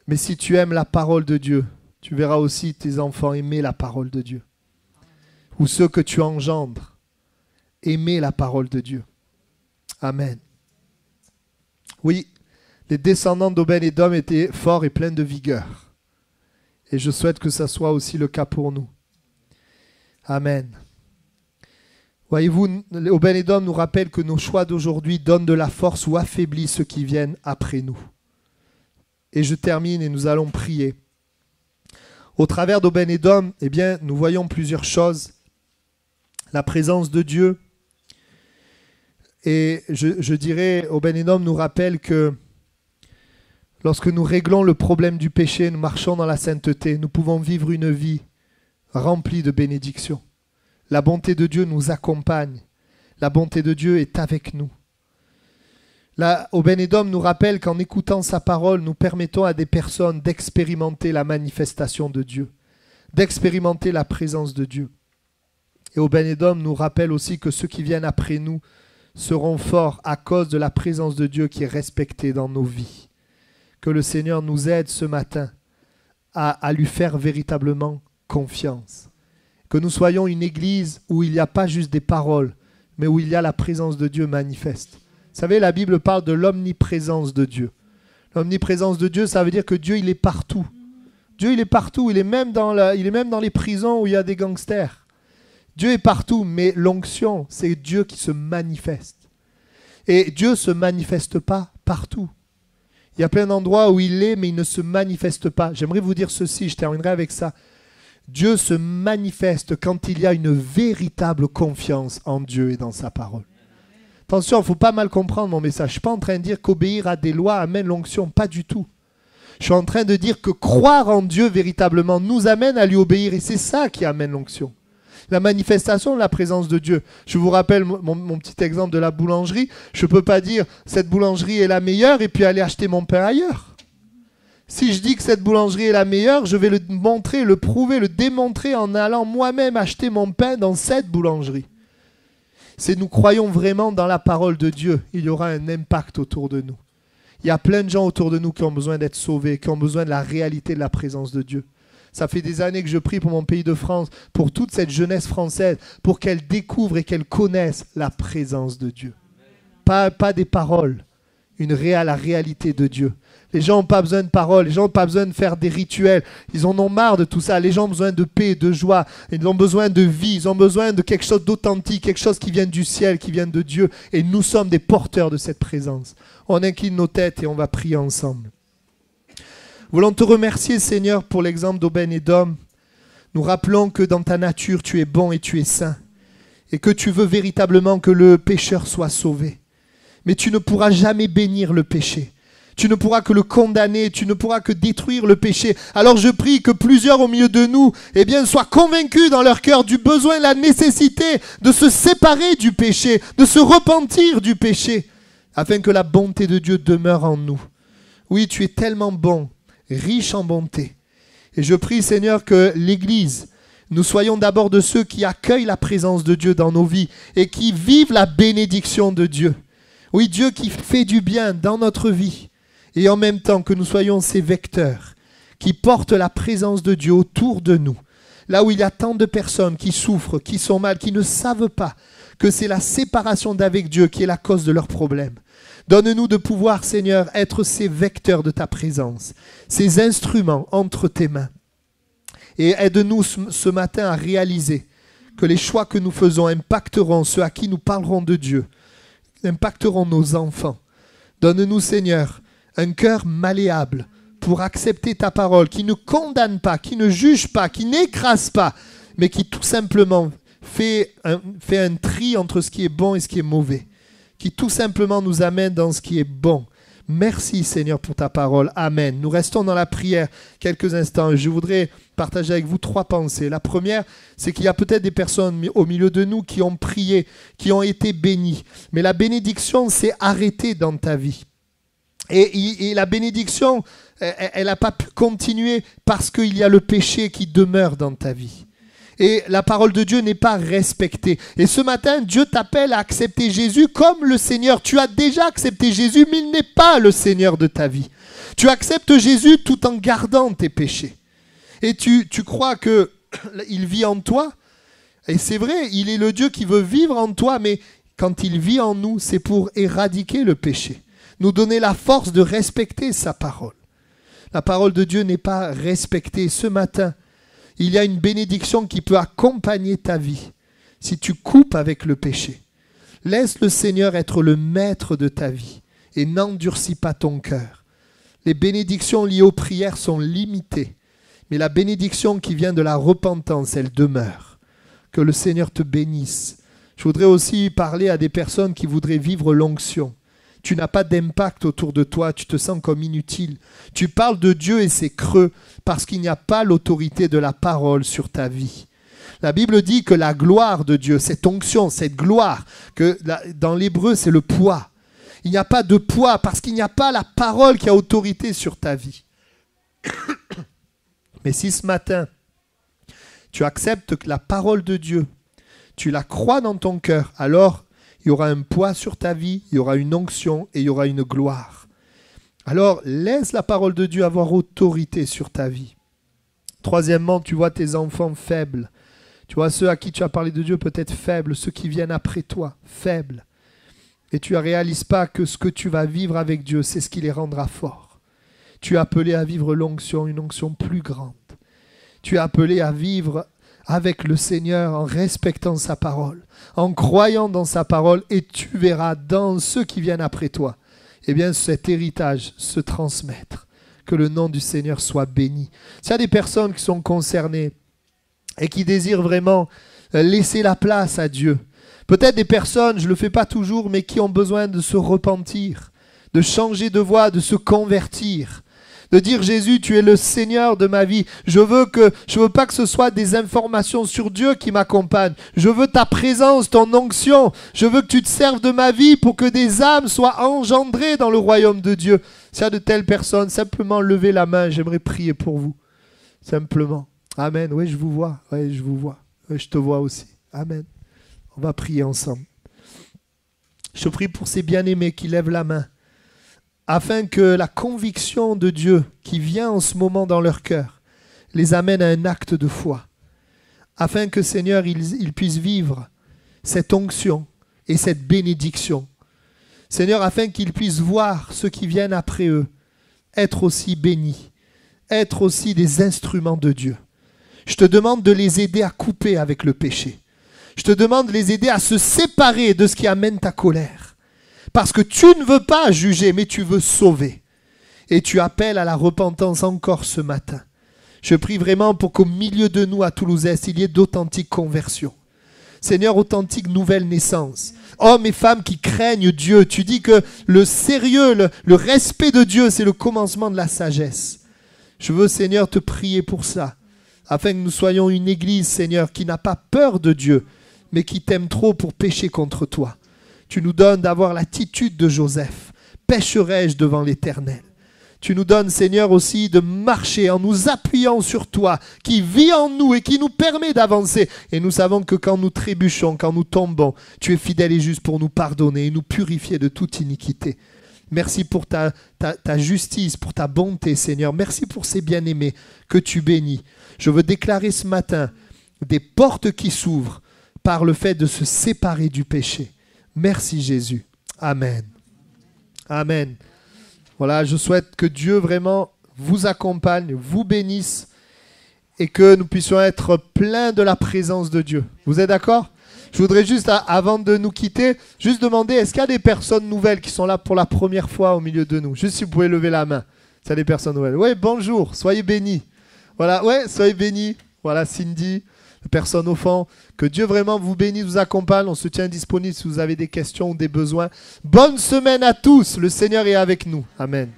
Mais si tu aimes la parole de Dieu, tu verras aussi tes enfants aimer la parole de Dieu. Ou ceux que tu engendres, aimer la parole de Dieu. Amen. Oui, les descendants d'Obed-Édom étaient forts et pleins de vigueur. Et je souhaite que ça soit aussi le cas pour nous. Amen. Voyez-vous, Obed-Édom nous rappelle que nos choix d'aujourd'hui donnent de la force ou affaiblissent ceux qui viennent après nous. Et je termine et nous allons prier. Au travers d'Obed-Édom, eh bien, nous voyons plusieurs choses. La présence de Dieu. Et je dirais, Obed-Édom nous rappelle que lorsque nous réglons le problème du péché, nous marchons dans la sainteté, nous pouvons vivre une vie remplie de bénédictions. La bonté de Dieu nous accompagne. La bonté de Dieu est avec nous. Là, Obed-Édom nous rappelle qu'en écoutant sa parole, nous permettons à des personnes d'expérimenter la manifestation de Dieu, d'expérimenter la présence de Dieu. Et Obed-Édom nous rappelle aussi que ceux qui viennent après nous seront forts à cause de la présence de Dieu qui est respectée dans nos vies. Que le Seigneur nous aide ce matin à lui faire véritablement confiance. Que nous soyons une église où il n'y a pas juste des paroles, mais où il y a la présence de Dieu manifeste. Vous savez, la Bible parle de l'omniprésence de Dieu. L'omniprésence de Dieu, ça veut dire que Dieu, il est partout. Dieu, il est partout. Il est même dans les prisons où il y a des gangsters. Dieu est partout, mais l'onction, c'est Dieu qui se manifeste. Et Dieu ne se manifeste pas partout. Il y a plein d'endroits où il est, mais il ne se manifeste pas. J'aimerais vous dire ceci, je terminerai avec ça. Dieu se manifeste quand il y a une véritable confiance en Dieu et dans sa parole. Attention, il ne faut pas mal comprendre mon message. Je ne suis pas en train de dire qu'obéir à des lois amène l'onction, pas du tout. Je suis en train de dire que croire en Dieu véritablement nous amène à lui obéir et c'est ça qui amène l'onction. La manifestation de la présence de Dieu. Je vous rappelle mon petit exemple de la boulangerie. Je ne peux pas dire cette boulangerie est la meilleure et puis aller acheter mon pain ailleurs. Si je dis que cette boulangerie est la meilleure, je vais le montrer, le prouver, le démontrer en allant moi-même acheter mon pain dans cette boulangerie. Si nous croyons vraiment dans la parole de Dieu, il y aura un impact autour de nous. Il y a plein de gens autour de nous qui ont besoin d'être sauvés, qui ont besoin de la réalité de la présence de Dieu. Ça fait des années que je prie pour mon pays de France, pour toute cette jeunesse française, pour qu'elle découvre et qu'elle connaisse la présence de Dieu. Pas des paroles, la réalité de Dieu. Les gens n'ont pas besoin de paroles, les gens n'ont pas besoin de faire des rituels. Ils en ont marre de tout ça. Les gens ont besoin de paix, de joie. Ils ont besoin de vie. Ils ont besoin de quelque chose d'authentique, quelque chose qui vient du ciel, qui vient de Dieu. Et nous sommes des porteurs de cette présence. On incline nos têtes et on va prier ensemble. Voulons te remercier, Seigneur, pour l'exemple d'Obed-Édom. Nous rappelons que dans ta nature, tu es bon et tu es saint. Et que tu veux véritablement que le pécheur soit sauvé. Mais tu ne pourras jamais bénir le péché. Tu ne pourras que le condamner, tu ne pourras que détruire le péché. Alors je prie que plusieurs au milieu de nous soient convaincus dans leur cœur du besoin, de la nécessité de se séparer du péché, de se repentir du péché, afin que la bonté de Dieu demeure en nous. Oui, tu es tellement bon, riche en bonté. Et je prie, Seigneur, que l'Église, nous soyons d'abord de ceux qui accueillent la présence de Dieu dans nos vies et qui vivent la bénédiction de Dieu. Oui, Dieu qui fait du bien dans notre vie. Et en même temps que nous soyons ces vecteurs qui portent la présence de Dieu autour de nous. Là où il y a tant de personnes qui souffrent, qui sont mal, qui ne savent pas que c'est la séparation d'avec Dieu qui est la cause de leurs problèmes. Donne-nous de pouvoir, Seigneur, être ces vecteurs de ta présence, ces instruments entre tes mains. Et aide-nous ce matin à réaliser que les choix que nous faisons impacteront ceux à qui nous parlerons de Dieu, impacteront nos enfants. Donne-nous, Seigneur, un cœur malléable pour accepter ta parole, qui ne condamne pas, qui ne juge pas, qui n'écrase pas, mais qui tout simplement fait un tri entre ce qui est bon et ce qui est mauvais, qui tout simplement nous amène dans ce qui est bon. Merci Seigneur pour ta parole. Amen. Nous restons dans la prière quelques instants. Je voudrais partager avec vous 3 pensées. La première, c'est qu'il y a peut-être des personnes au milieu de nous qui ont prié, qui ont été bénies. Mais la bénédiction s'est arrêtée dans ta vie. Et la bénédiction, elle n'a pas pu continuer parce qu'il y a le péché qui demeure dans ta vie. Et la parole de Dieu n'est pas respectée. Et ce matin, Dieu t'appelle à accepter Jésus comme le Seigneur. Tu as déjà accepté Jésus, mais il n'est pas le Seigneur de ta vie. Tu acceptes Jésus tout en gardant tes péchés. Et tu crois qu'il vit en toi. Et c'est vrai, il est le Dieu qui veut vivre en toi, mais quand il vit en nous, c'est pour éradiquer le péché. Nous donner la force de respecter sa parole. La parole de Dieu n'est pas respectée. Ce matin, il y a une bénédiction qui peut accompagner ta vie si tu coupes avec le péché. Laisse le Seigneur être le maître de ta vie et n'endurcis pas ton cœur. Les bénédictions liées aux prières sont limitées, mais la bénédiction qui vient de la repentance, elle demeure. Que le Seigneur te bénisse. Je voudrais aussi parler à des personnes qui voudraient vivre l'onction. Tu n'as pas d'impact autour de toi, tu te sens comme inutile. Tu parles de Dieu et c'est creux parce qu'il n'y a pas l'autorité de la parole sur ta vie. La Bible dit que la gloire de Dieu, cette onction, cette gloire, que dans l'hébreu c'est le poids. Il n'y a pas de poids parce qu'il n'y a pas la parole qui a autorité sur ta vie. Mais si ce matin, tu acceptes que la parole de Dieu, tu la crois dans ton cœur, alors il y aura un poids sur ta vie, il y aura une onction et il y aura une gloire. Alors, laisse la parole de Dieu avoir autorité sur ta vie. Troisièmement, tu vois tes enfants faibles. Tu vois ceux à qui tu as parlé de Dieu peut-être faibles, ceux qui viennent après toi, faibles. Et tu ne réalises pas que ce que tu vas vivre avec Dieu, c'est ce qui les rendra forts. Tu es appelé à vivre l'onction, une onction plus grande. Tu es appelé à vivre avec le Seigneur en respectant sa parole, en croyant dans sa parole, et tu verras dans ceux qui viennent après toi, cet héritage se transmettre. Que le nom du Seigneur soit béni. S'il y a des personnes qui sont concernées et qui désirent vraiment laisser la place à Dieu, peut-être des personnes, je ne le fais pas toujours, mais qui ont besoin de se repentir, de changer de voie, de se convertir, de dire Jésus, tu es le Seigneur de ma vie. Je veux pas que ce soit des informations sur Dieu qui m'accompagnent. Je veux ta présence, ton onction. Je veux que tu te serves de ma vie pour que des âmes soient engendrées dans le royaume de Dieu. S'il y a de telles personnes, simplement levez la main. J'aimerais prier pour vous. Simplement. Amen. Oui, je vous vois. Oui, je vous vois. Oui, je te vois aussi. Amen. On va prier ensemble. Je prie pour ces bien-aimés qui lèvent la main. afin que la conviction de Dieu qui vient en ce moment dans leur cœur les amène à un acte de foi, afin que, Seigneur, ils puissent vivre cette onction et cette bénédiction. Seigneur, afin qu'ils puissent voir ceux qui viennent après eux être aussi bénis, être aussi des instruments de Dieu. Je te demande de les aider à couper avec le péché. Je te demande de les aider à se séparer de ce qui amène ta colère. Parce que tu ne veux pas juger, mais tu veux sauver. Et tu appelles à la repentance encore ce matin. Je prie vraiment pour qu'au milieu de nous, à Toulouse-Est, il y ait d'authentiques conversions. Seigneur, authentique nouvelle naissance. Hommes et femmes qui craignent Dieu. Tu dis que le sérieux, le respect de Dieu, c'est le commencement de la sagesse. Je veux, Seigneur, te prier pour ça, afin que nous soyons une église, Seigneur, qui n'a pas peur de Dieu, mais qui t'aime trop pour pécher contre toi. Tu nous donnes d'avoir l'attitude de Joseph. Pécherai-je devant l'Éternel? Tu nous donnes, Seigneur, aussi de marcher en nous appuyant sur toi, qui vit en nous et qui nous permet d'avancer. Et nous savons que quand nous trébuchons, quand nous tombons, tu es fidèle et juste pour nous pardonner et nous purifier de toute iniquité. Merci pour ta justice, pour ta bonté, Seigneur. Merci pour ces bien-aimés que tu bénis. Je veux déclarer ce matin des portes qui s'ouvrent par le fait de se séparer du péché. Merci Jésus. Amen. Amen. Voilà, je souhaite que Dieu vraiment vous accompagne, vous bénisse et que nous puissions être pleins de la présence de Dieu. Vous êtes d'accord? Je voudrais juste, avant de nous quitter, juste demander, est-ce qu'il y a des personnes nouvelles qui sont là pour la première fois au milieu de nous? Juste si vous pouvez lever la main. S'il y a des personnes nouvelles. Oui, bonjour, soyez bénis. Voilà, ouais, soyez bénis. Voilà, Cindy, personne au fond. Que Dieu vraiment vous bénisse, vous accompagne. On se tient disponible si vous avez des questions ou des besoins. Bonne semaine à tous. Le Seigneur est avec nous. Amen.